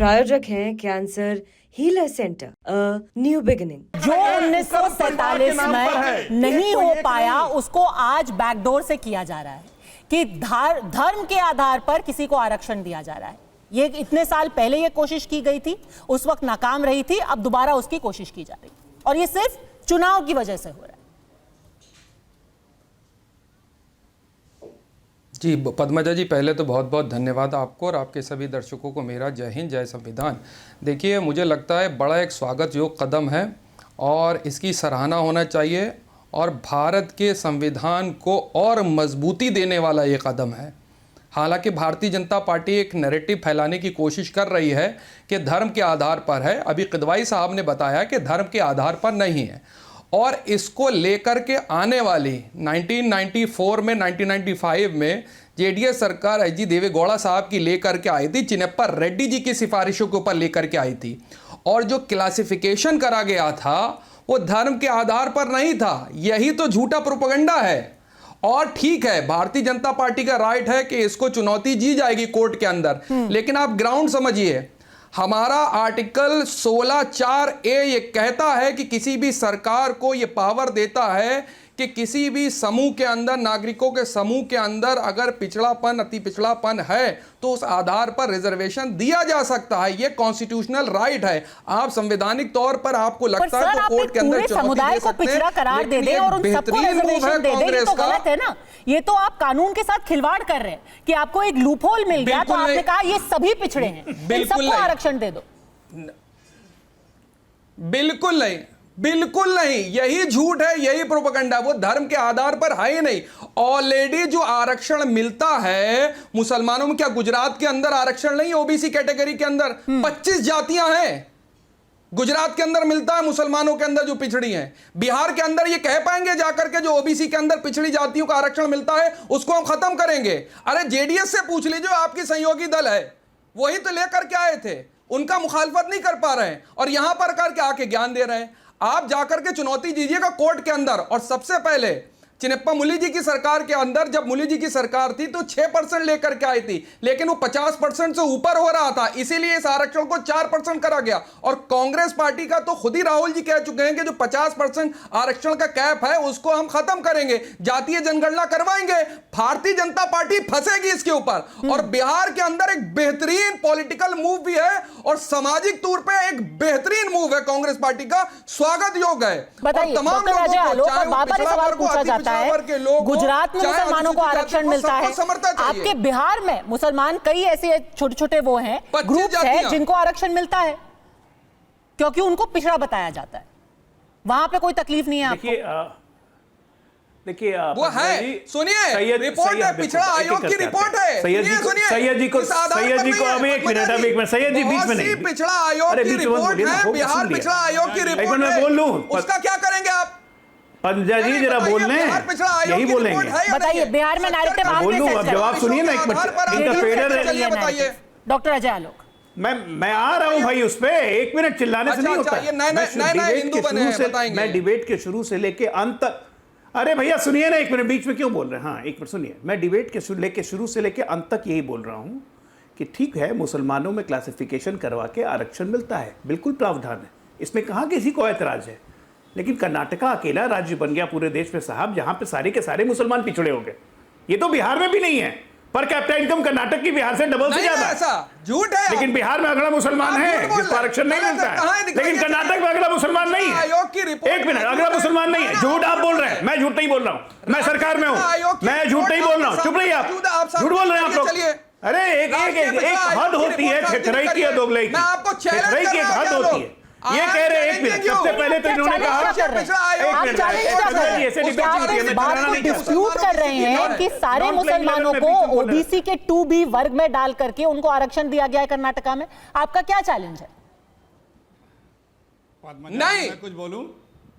प्रायोजक हैं cancer healer centre, new beginning. जो 1947 में नहीं हो पाया उसको आज बैकडोर से किया जा रहा है कि धर्म के आधार पर किसी को आरक्षण दिया जा रहा है। ये इतने साल पहले ये कोशिश की गई थी, उस वक्त नाकाम रही थी, अब दोबारा उसकी कोशिश की जा रही है और ये सिर्फ चुनाव की वजह से हो रहा है। जी पद्मजा जी, पहले तो बहुत बहुत धन्यवाद आपको और आपके सभी दर्शकों को मेरा जय हिंद जय संविधान। देखिए, मुझे लगता है बड़ा एक स्वागत योग्य कदम है और इसकी सराहना होना चाहिए और भारत के संविधान को और मजबूती देने वाला ये कदम है। हालांकि भारतीय जनता पार्टी एक नैरेटिव फैलाने की कोशिश कर रही है कि धर्म के आधार पर है। अभी किदवाई साहब ने बताया कि धर्म के आधार पर नहीं है और इसको लेकर के आने वाली 1994 में 1995 में जेडीएस सरकार एच.डी. देवेगौड़ा साहब की लेकर के आई थी, चिन्नप्पा रेड्डी जी की सिफारिशों के ऊपर लेकर के आई थी और जो क्लासिफिकेशन करा गया था वो धर्म के आधार पर नहीं था। यही तो झूठा प्रोपेगेंडा है। और ठीक है, भारतीय जनता पार्टी का राइट है कि इसको चुनौती दी जाएगी कोर्ट के अंदर, लेकिन आप ग्राउंड समझिए। हमारा आर्टिकल 16(4)A ये कहता है कि किसी भी सरकार को ये पावर देता है कि किसी भी समूह के अंदर, नागरिकों के समूह के अंदर अगर पिछड़ापन, अति पिछड़ापन है तो उस आधार पर रिजर्वेशन दिया जा सकता है। ये कॉन्स्टिट्यूशनल राइट है। आप संवैधानिक तौर पर आपको लगता है तो कोर्ट के अंदर समुदाय को पिछड़ा करार दे दें और उन सबको रिजर्वेशन दे दें, तो गलत है ना। ये तो आप कानून के साथ खिलवाड़ कर रहे हैं कि आपको एक लूपहोल मिल गया तो आपने कहा ये सभी पिछड़े हैं, इन सबको आरक्षण दे दो। बिल्कुल नहीं, बिल्कुल नहीं, यही झूठ है, यही प्रोपेगेंडा। वो धर्म के आधार पर है ही नहीं। ऑलरेडी जो आरक्षण मिलता है मुसलमानों में, क्या गुजरात के अंदर आरक्षण नहीं? ओबीसी कैटेगरी के अंदर 25 जातियां हैं, गुजरात के अंदर मिलता है मुसलमानों के अंदर जो पिछड़ी हैं। बिहार के अंदर ये कह पाएंगे जाकर के जो ओबीसी के अंदर पिछड़ी जातियों का आरक्षण मिलता है उसको हम खत्म करेंगे? अरे जेडीएस से पूछ लीजिए, आपकी सहयोगी दल है, वही तो लेकर के आए थे, उनका मुखालफत नहीं कर पा रहे हैं और यहां पर करके आके ज्ञान दे रहे हैं। आप जाकर के चुनौती दीजिएगा कोर्ट के अंदर। और सबसे पहले चिन्नप्पा मुली जी की सरकार के अंदर, जब मुली जी की सरकार थी तो 6% लेकर के आई थी, लेकिन वो 50% से ऊपर हो रहा था, इसीलिए इस आरक्षण को 4% करा गया। और कांग्रेस पार्टी का तो खुद ही राहुल जी कह चुके हैं कि जो 50% आरक्षण का कैप है उसको हम खत्म करेंगे, जातीय जनगणना करवाएंगे। भारतीय जनता पार्टी फंसेगी इसके ऊपर। और बिहार के अंदर एक बेहतरीन पॉलिटिकल मूव भी है और सामाजिक तौर पर एक बेहतरीन मूव है कांग्रेस पार्टी का, स्वागत योग्य है। तमाम गुजरात में मुसलमानों को आरक्षण मिलता है, आपके बिहार में मुसलमान कई ऐसे छोटे छोटे वो हैं, ग्रुप्स हैं जिनको आरक्षण मिलता है क्योंकि उनको पिछड़ा बताया जाता है। वहां पे कोई तकलीफ नहीं है आपको? देखिए वो है, सुनिए, रिपोर्ट है, पिछड़ा आयोग की रिपोर्ट है। सैयद जी को अब एक मिनट सैयद जी बीच में नहीं, पिछड़ा आयोग की रिपोर्ट है, बिहार पिछड़ा आयोग की रिपोर्ट है, मैं बोल लूं, उसका क्या करेंगे आप? पंजा जी जरा बोल लें, यही बोलेंगे। बताइए, बिहार में नारित्य बोल लूं, अब जवाब सुनिए ना एक मिनट। डॉक्टर अजय आलोक, मैं आ रहा हूं भाई, उस पे 1 मिनट चिल्लाने से नहीं होता। मैं डिबेट के शुरू से लेके अंत तक, अरे भैया सुनिए ना एक मिनट, बीच में क्यों बोल रहे हैं? हाँ 1 मिनट सुनिए। मैं डिबेट के शुरू से लेके अंत तक यही बोल रहा हूं कि ठीक है, मुसलमानों में क्लासिफिकेशन करवा के आरक्षण मिलता है, बिल्कुल प्रावधान है, इसमें कहां किसी को ऐतराज है। लेकिन कर्नाटका अकेला राज्य बन गया पूरे देश में साहब, जहां पे सारे के सारे मुसलमान पिछड़े हो गए। ये तो बिहार में भी नहीं है, पर कैपिटा इनकम कर्नाटक की बिहार से डबल से ज्यादा है। झूठ है। लेकिन बिहार में अगला मुसलमान है जिसको आरक्षण नहीं मिलता है, लेकिन कर्नाटक में अगला मुसलमान नहीं है। एक मिनट, अगला मुसलमान नहीं है। झूठ आप बोल रहे हैं, मैं झूठ नहीं बोल रहा हूँ, मैं सरकार में हूँ, मैं झूठ नहीं बोल रहा हूँ। चुप रहिए आप, झूठ बोल रहे हैं आप लोग। अरे एक हद होती है छेतराई की, दोगलाई की, छेतराई की एक हद होती है। ये कह रहे हैं, एक मिनट, सबसे पहले तो इन्होंने कहा डिस्प्यूट कर रहे हैं कि सारे मुसलमानों को ओबीसी के 2B वर्ग में डाल करके उनको आरक्षण दिया गया है कर्नाटका में। आपका क्या चैलेंज है? नहीं, कुछ बोलूं?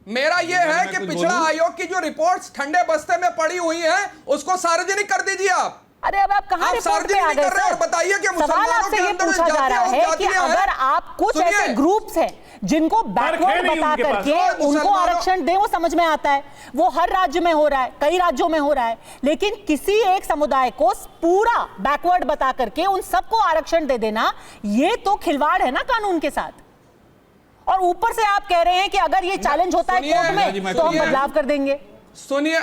मेरा यह है कि पिछड़ा आयोग की जो रिपोर्ट्स ठंडे बस्ते में पड़ी हुई है उसको सार्वजनिक कर दीजिए आप। अरे अब आप कहां रिपोर्ट पे आ गए सर? बताइए कि सवाल आपसे ये पूछा जा रहा है कि अगर आप कुछ ऐसे ग्रुप्स हैं जिनको बैकवर्ड नहीं बता उनके पास। करके उनको मुसलमानों- आरक्षण दे, वो समझ में आता है, वो हर राज्य में हो रहा है, कई राज्यों में हो रहा है। लेकिन किसी एक समुदाय को पूरा बैकवर्ड बता करके उन सबको आरक्षण दे देना, ये तो खिलवाड़ है ना कानून के साथ। और ऊपर से आप कह रहे हैं कि अगर ये चैलेंज होता है सुनिए, कोर्ट जी, में मैं तो हम सुनिए। बदलाव कर देंगे। सुनिए,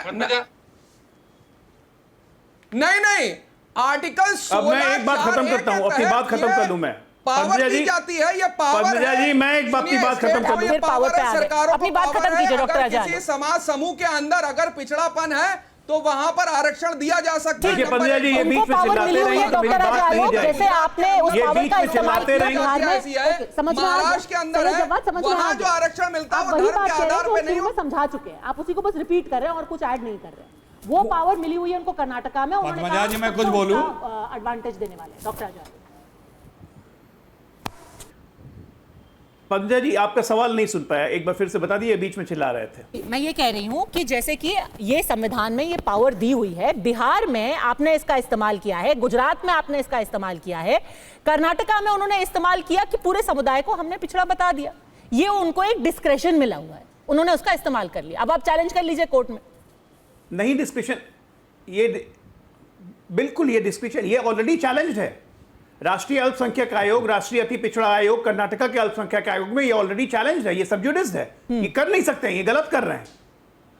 नहीं, आर्टिकल 16 अब मैं एक बात खत्म करता हूं, अपनी बात खत्म कर लूं मैं। पावर पद्मजा दी जी, जाती है, ये पावर पद्मजा है। जी, मैं एक बात की सुनिए, बात खत्म स्टेट कर को दूं। ये फिर पावर पे है, आ गए। सरकारों अपनी को बात पावर खत्म है, कीजिए, डॉक्टर अगर आजाद। किसी समाज समूह के अंदर अगर पिछड़ापन है तो वहां पर आरक्षण दिया जा सकता है। देखिए पद्मजा जी, ये उनको बीच में पावर चिल्लाते मिली हुई है रहेंगे तो मेरी डॉक्टर बात आजाद, नहीं जाएगी। जैसे आपने उस ये पावर बीच का में इस्तेमाल चिल्लाते किया रहेंगे। बिहार में। ऐसी है, ओके, समझ में आ गया। महाराष्ट्र के अंदर चलो, है, जवाब समझ में आ वहां गया। जो आरक्षण मिलता है आप वो वही धर्म बात के कह रहे हैं आधार जो पे नहीं शुरू में समझा चुके हैं, आप उसी को बस रिपीट कर रहे हैं और कुछ ऐड नहीं कर रहे हैं। वो पावर मिली हुई है उनको कर्नाटका में, उन्होंने पद्मजा जी, मैं कुछ सबको बोलूं? उसका एडवांटेज देने वाले हैं। डॉक्टर आजाद, पद्मजा जी, आपका सवाल नहीं सुन पाया, एक बार फिर से बता दिए, बीच में चिल्ला रहे थे। मैं ये कह रही हूं कि जैसे कि ये संविधान में ये पावर दी हुई है, बिहार में आपने इसका इस्तेमाल किया है, गुजरात में आपने इसका इस्तेमाल किया है, कर्नाटका में उन्होंने इस्तेमाल किया कि पूरे समुदाय को हमने पिछड़ा बता दिया। ये उनको एक डिस्क्रेशन मिला हुआ है, उन्होंने उसका इस्तेमाल कर लिया। अब आप चैलेंज कर लीजिए कोर्ट में। नहीं डिस्कशन, ये बिल्कुल ये डिस्कशन ये ऑलरेडी चैलेंज्ड है। राष्ट्रीय अल्पसंख्यक आयोग, राष्ट्रीय अति पिछड़ा आयोग, कर्नाटका के अल्पसंख्यक आयोग में ये ऑलरेडी चैलेंज्ड है, ये सबजुडिस है, ये कर नहीं सकते हैं, ये गलत कर रहे हैं।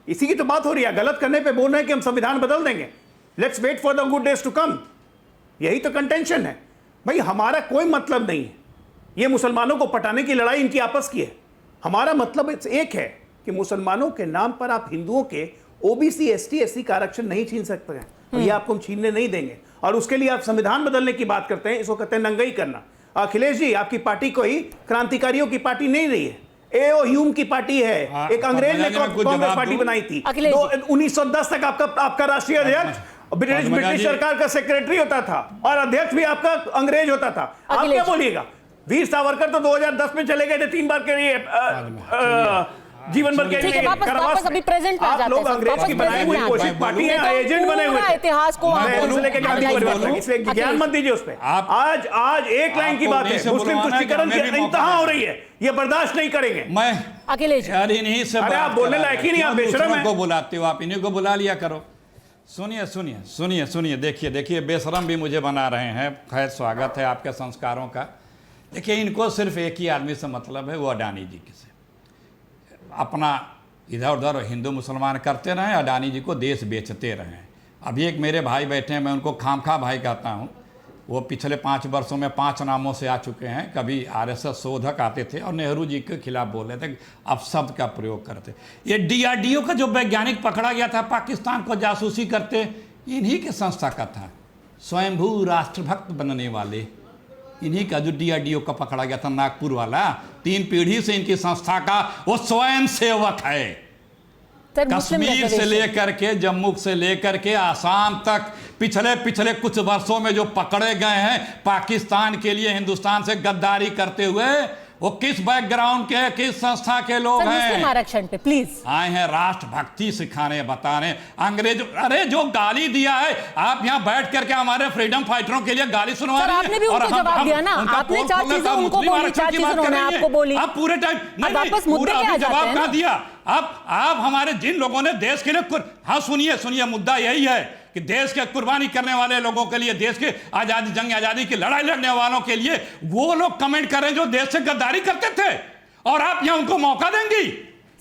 इसी की तो बात हो रही है, गलत करने पे बोल रहे हैं कि हम संविधान बदल देंगे, let's wait for the good days to come. यही तो कंटेंशन है भाई, हमारा कोई मतलब नहीं है ये मुसलमानों को पटाने की लड़ाई इनकी आपस की है। हमारा मतलब एक है कि मुसलमानों के नाम पर आप हिंदुओं के ओबीसी, एसटी, एससी का आरक्षण नहीं छीन सकते हैं, और ये आपको हम छीनने नहीं देंगे। और उसके लिए आप संविधान बदलने की बात करते हैं, इसको कहते हैं नंगाई करना। अखिलेश जी, आपकी पार्टी कोई क्रांतिकारियों की पार्टी नहीं रही है, एओ ह्यूम की पार्टी है। एक अंग्रेज ने कांग्रेस पार्टी बनाई थी, 1910 तक आपका राष्ट्रीय अध्यक्ष ब्रिटिश सरकार का सेक्रेटरी होता था और अध्यक्ष भी आपका अंग्रेज होता था। आप क्या बोलिएगा? वीर सावरकर तो 2010 में चले गए थे 3 बार के लिए जीवन भर के लिए वापस अभी प्रेजेंट में आ जाते हैं। आप लोग अंग्रेज की बनाई हुई घोषित पार्टी है, एजेंट बने हुए थे। इतिहास को इसलिए ज्ञान मत दीजिए उस पर। आज एक लाइन की बात है, मुस्लिम तुष्टीकरण की इंतहा हो रही है, ये बर्दाश्त नहीं करेंगे। मैं अखिलेश यार इन्हीं से अरे आप बोलने लायक ही नहीं, आप बेशरम हैं। को बुलाते हो, आप इन्हीं को बुला लिया करो। सुनिए सुनिए सुनिए सुनिए, देखिए देखिए, बेशरम भी मुझे बना रहे हैं। खैर, स्वागत है आपके संस्कारों का। देखिए, इनको सिर्फ एक ही आदमी से मतलब है, वो अडानी जी के से। अपना इधर उधर हिंदू मुसलमान करते रहें, अडानी जी को देश बेचते रहें। अभी एक मेरे भाई बैठे हैं, मैं उनको खामखा भाई कहता हूँ, वो पिछले 5 वर्षों में 5 नामों से आ चुके हैं। कभी आरएसएस शोधक आते थे और नेहरू जी के खिलाफ बोल रहे थे, अपशब्द का प्रयोग करते। ये डीआरडीओ का जो वैज्ञानिक पकड़ा गया था पाकिस्तान को जासूसी करते, इन्हीं के संस्था का था। स्वयंभू राष्ट्रभक्त बनने वाले इन्हीं का, जो डीआरडीओ का पकड़ा गया था नागपुर वाला, 3 पीढ़ी से इनकी संस्था का वो स्वयं सेवक है। कश्मीर से लेकर के, जम्मू से लेकर के आसाम तक पिछले कुछ वर्षों में जो पकड़े गए हैं पाकिस्तान के लिए हिंदुस्तान से गद्दारी करते हुए, वो किस बैकग्राउंड के, किस संस्था के लोग हैं? आरक्षण पे प्लीज आए हैं राष्ट्रभक्ति सिखाने, बताने। अंग्रेज, अरे जो गाली दिया है, आप यहाँ बैठ करके हमारे फ्रीडम फाइटरों के लिए गाली सुनवा रही हैं। आपने भी उनको जवाब दिया ना, आपने 4 चीजें उनको बोली, 4 चीजें उन्होंने आपको बोली। आप पूरे टाइम पूरा जवाब कहाँ दिया? आप हमारे जिन लोगों ने देश के लिए, हाँ सुनिए, मुद्दा यही है कि देश के कुर्बानी करने वाले लोगों के लिए, देश के आजादी, जंग आजादी की लड़ाई लड़ने वालों के लिए वो लोग कमेंट करें जो देश से गद्दारी करते थे, और आप यहां उनको मौका देंगी?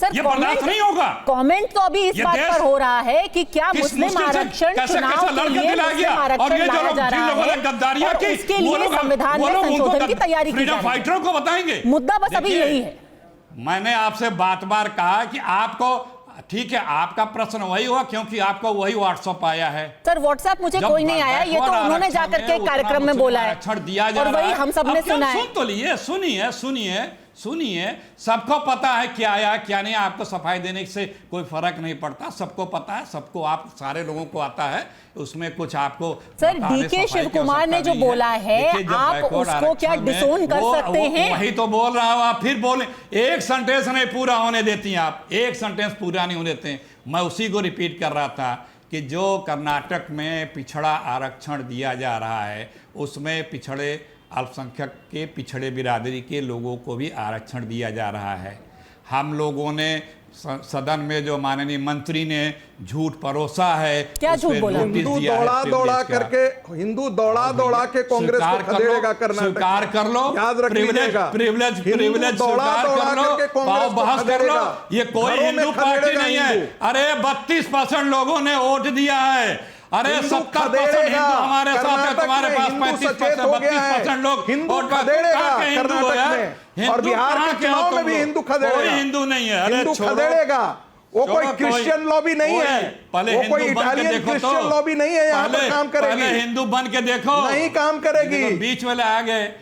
ये बर्दाश्त नहीं होगा। कमेंट तो अभी इस बात पर हो रहा है कि क्या मुस्लिम आरक्षण चुनाव के लिए मुस्लिम आरक्षण लाया जा रहा है, गद्दारियां की, उसके लिए संविधान में संशोधन की तैयारी की जा रही है। फाइटरों को बताएंगे। मुद्दा बस अभी यही है। मैंने आपसे बार कहा कि आपको, ठीक है, आपका प्रश्न वही हुआ क्योंकि आपको वही व्हाट्सएप आया है। सर, व्हाट्सएप मुझे कोई नहीं आया, ये तो उन्होंने जाकर के कार्यक्रम में बोला है, आरक्षण दिया जा और रहा वही है। हम सब ने सुना है। सुन तो लिए, सुनिए, सबको पता है क्या आया क्या नहीं। आपको सफाई देने से कोई फर्क नहीं पड़ता, सबको पता है, सबको, आप सारे लोगों को आता है, उसमें कुछ आपको। सर, डीके शिव कुमार ने जो बोला है, आप उसको क्या डिसोन कर सकते हैं? वही तो बोल रहा हूं, आप फिर बोले, एक सेंटेंस नहीं पूरा होने देती हैं आप, एक सेंटेंस पूरा नहीं होने देते। मैं उसी को रिपीट कर रहा था कि जो कर्नाटक में पिछड़ा आरक्षण दिया जा रहा है, उसमें पिछड़े अल्पसंख्यक के पिछड़े बिरादरी के लोगों को भी आरक्षण दिया जा रहा है। हम लोगों ने सदन में जो माननीय मंत्री ने झूठ परोसा है, क्या उस पे झूठ बोला? नोटिस हिंदू दिया है दौड़ा प्रिविलेज दौड़ा का। करके हिंदू दौड़ा के कांग्रेस स्वीकार को कर लो, खदेड़ेगा कर्नाटक। स्वीकार कर लो, याद रख प्रिविलेज लीजिएगा। प्रिविलेज हिंदू प्रिविलेज दौड़ा स्वीकार दौड़ा कर लो, करके कांग्रेस पाओ को बहस कर लो। खदेड़ेगा। ये कोई घरों में हिंदू पार्टी खदेड़ेगा नहीं है। हिंदू। अरे 32% लोगों ने वोट दिया है। अरे हिंदू 70% खदेड़ेगा। हिंदू हमारे साथ है, कर्नाटक तुम्हारे में पास हिंदू 35% सचेत हो गया है। 32% लोग हिंदू वोट का- खदेड़ेगा कहाँ के हिंदू हो यार? कर्नाटक में। हिंदू और बिहार कहाँ के के हो चुनाव तुम में भी लोग? हिंदू खदेड़ेगा। कोई हिंदू नहीं है। अरे हिंदू छोड़ो। खदेड़ेगा। वो कोई छोड़ो, क्रिश्चियन लॉबी नहीं कोई- है। पहले वो हिंदू कोई बन के इटालियन देखो तो। क्रिश्चियन लॉबी नहीं है, यहाँ पर पहले- काम करेगी। पहले हिंदू बन के देखो। नहीं काम करेगी। बीच में आ गए।